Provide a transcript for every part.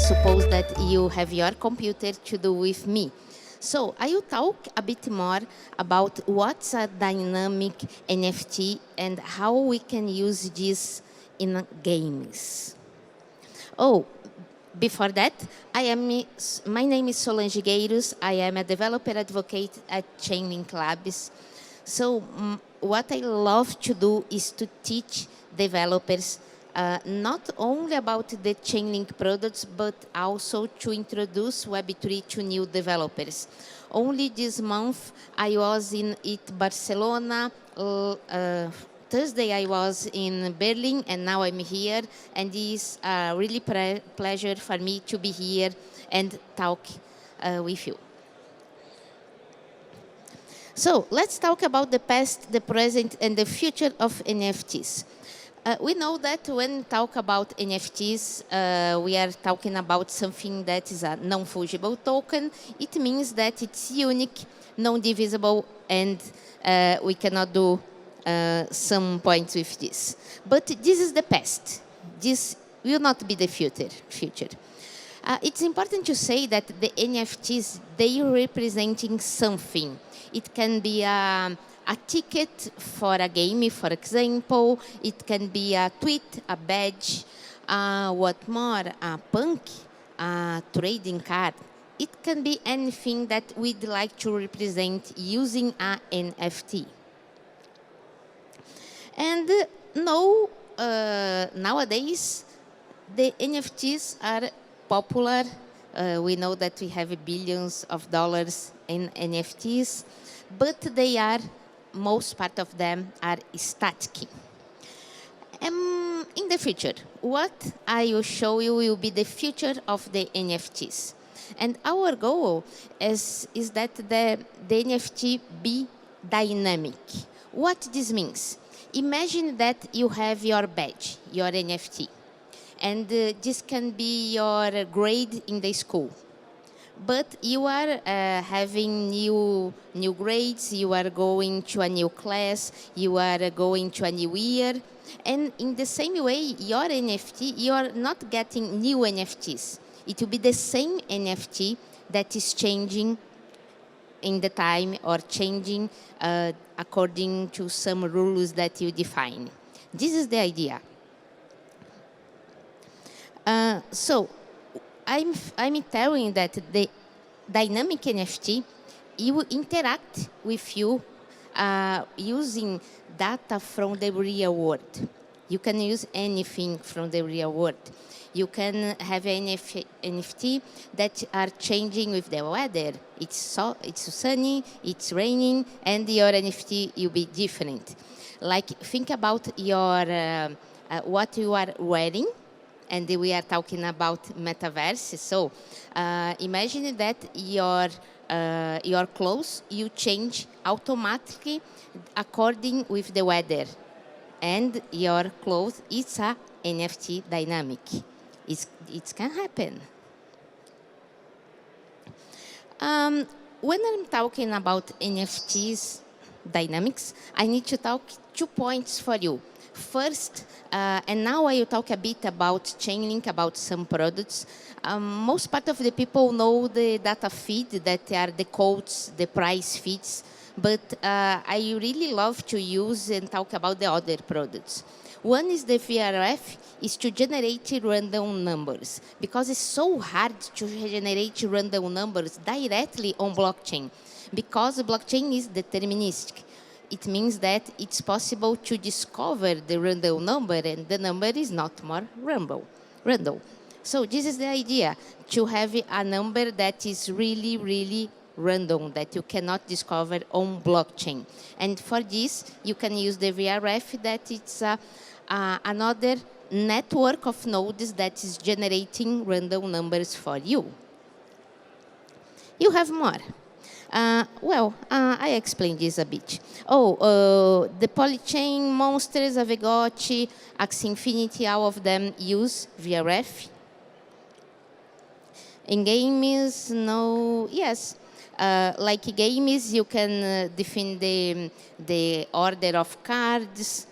suppose that you have your computer to do with me. So I will talk a bit more about what's a dynamic NFT and how we can use this in games. Oh, before that, my name is SOLANGE. I am a developer advocate at Chainlink Labs. So what I love to do is to teach developers not only about the Chainlink products, but also to introduce Web3 to new developers. Only this month, I was in Barcelona. Thursday, I was in Berlin, and now I'm here. And it's a really pleasure for me to be here and talk with you. So let's talk about the past, the present, and the future of NFTs. We know that when we talk about NFTs, we are talking about something that is a non-fungible token. It means that it's unique, non-divisible, and we cannot do some points with this. But this is the past. This will not be the future. It's important to say that the NFTs, they are representing something. It can be a ticket for a game, for example. It can be a tweet, a badge, what more, a punk, a trading card. It can be anything that we'd like to represent using a NFT. And no, nowadays, the NFTs are popular. We know that we have billions of dollars in NFTs, but most part of them are static. In the future, what I will show you will be the future of the NFTs. And our goal is that the NFT be dynamic. What this means? Imagine that you have your badge, your NFT, and this can be your grade in the school. But you are having new grades, you are going to a new class, you are going to a new year. And in the same way, your NFT, you are not getting new NFTs. It will be the same NFT that is changing in the time or changing according to some rules that you define. This is the idea. So I'm telling that the dynamic NFT, it will interact with you using data from the real world. You can use anything from the real world. You can have NFT that are changing with the weather. It's sunny, it's raining, and your NFT will be different. Like, think about your what you are wearing, and we are talking about Metaverse. So imagine that your clothes, you change automatically according with the weather. And your clothes, it's a NFT dynamic. It can happen. When I'm talking about NFTs dynamics, I need to talk 2 points for you. First, and now I will talk a bit about Chainlink, about some products. Most part of the people know the data feed, that are the codes, the price feeds, but I really love to use and talk about the other products. One is the VRF, is to generate random numbers, because it's so hard to generate random numbers directly on blockchain, because blockchain is deterministic. It means that it's possible to discover the random number, and the number is not more random. So this is the idea, to have a number that is really, really random, that you cannot discover on blockchain. And for this, you can use the VRF, that it's another network of nodes that is generating random numbers for you. You have more. I explained this a bit. The Polychain, Monsters, Avegoti, Axie Infinity, all of them use VRF. In games, no, yes. Like games, you can define the order of cards.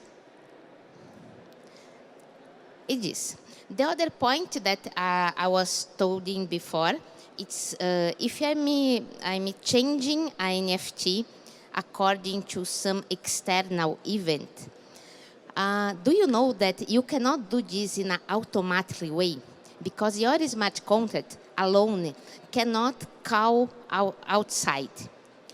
it is. The other point that I was told in before, it's if I'm changing an NFT according to some external event, do you know that you cannot do this in an automatic way? Because your smart contract alone cannot call outside.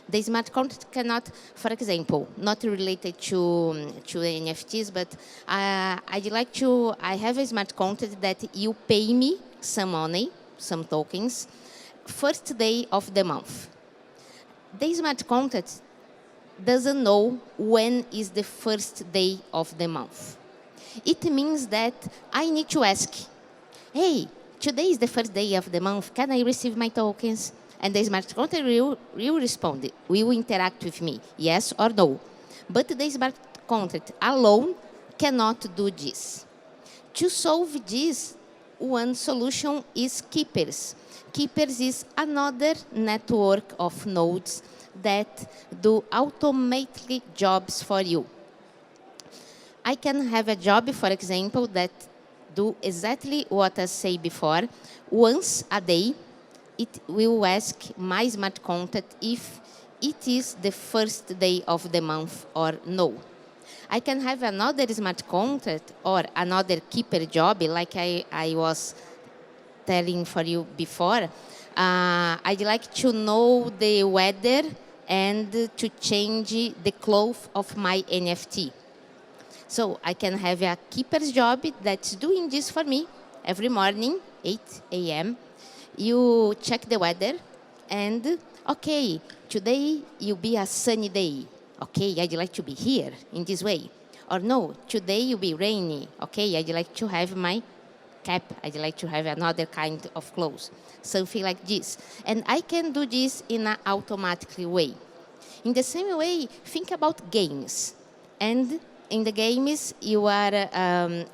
The smart contract cannot, for example, not related to NFTs, but I have a smart contract that you pay me some money, some tokens, first day of the month. The smart contract doesn't know when is the first day of the month. It means that I need to ask, hey, today is the first day of the month, can I receive my tokens? And the smart contract will respond, will interact with me, yes or no. But the smart contract alone cannot do this. To solve this, one solution is Keepers. Keepers is another network of nodes that do automatically jobs for you. I can have a job, for example, that do exactly what I said before. Once a day, it will ask my smart contract if it is the first day of the month or no. I can have another smart contract or another keeper job, like I was telling for you before. I'd like to know the weather and to change the cloth of my NFT. So I can have a keeper's job that's doing this for me every morning, 8 a.m. You check the weather and, okay, today will be a sunny day. Okay, I'd like to be here in this way. Or no, today will be rainy. Okay, I'd like to have my cap. I'd like to have another kind of clothes. Something like this. And I can do this in an automatic way. In the same way, think about games. And in the games, you are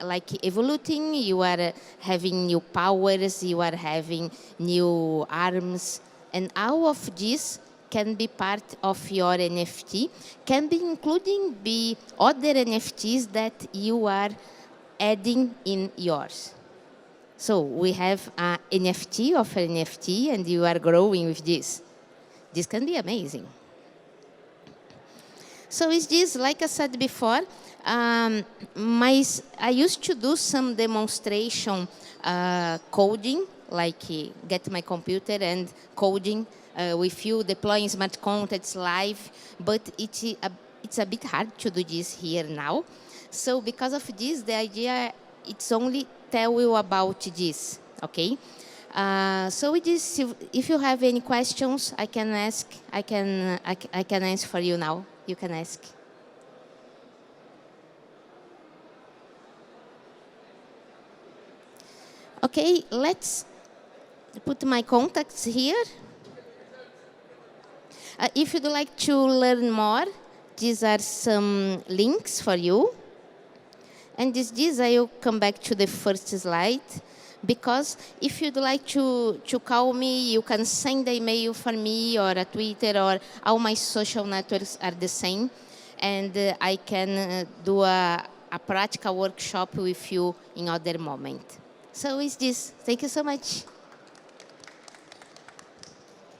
like evolving, you are having new powers, you are having new arms, and all of this can be part of your NFT, can be including the other NFTs that you are adding in yours. So we have an NFT of an NFT, and you are growing with this. This can be amazing. So is this, like I said before, I used to do some demonstration coding, like get my computer and coding with you, deploying smart contracts live, but it's a bit hard to do this here now. So because of this, the idea, it's only tell you about this, okay? So it is, if you have any questions, I can ask, I can answer for you now. You can ask. Okay, let's put my contacts here. If you'd like to learn more, these are some links for you. And this I will come back to the first slide, because if you'd like to call me, you can send an email for me or a Twitter, or all my social networks are the same. And I can do a practical workshop with you in other moment. So it's this. Thank you so much.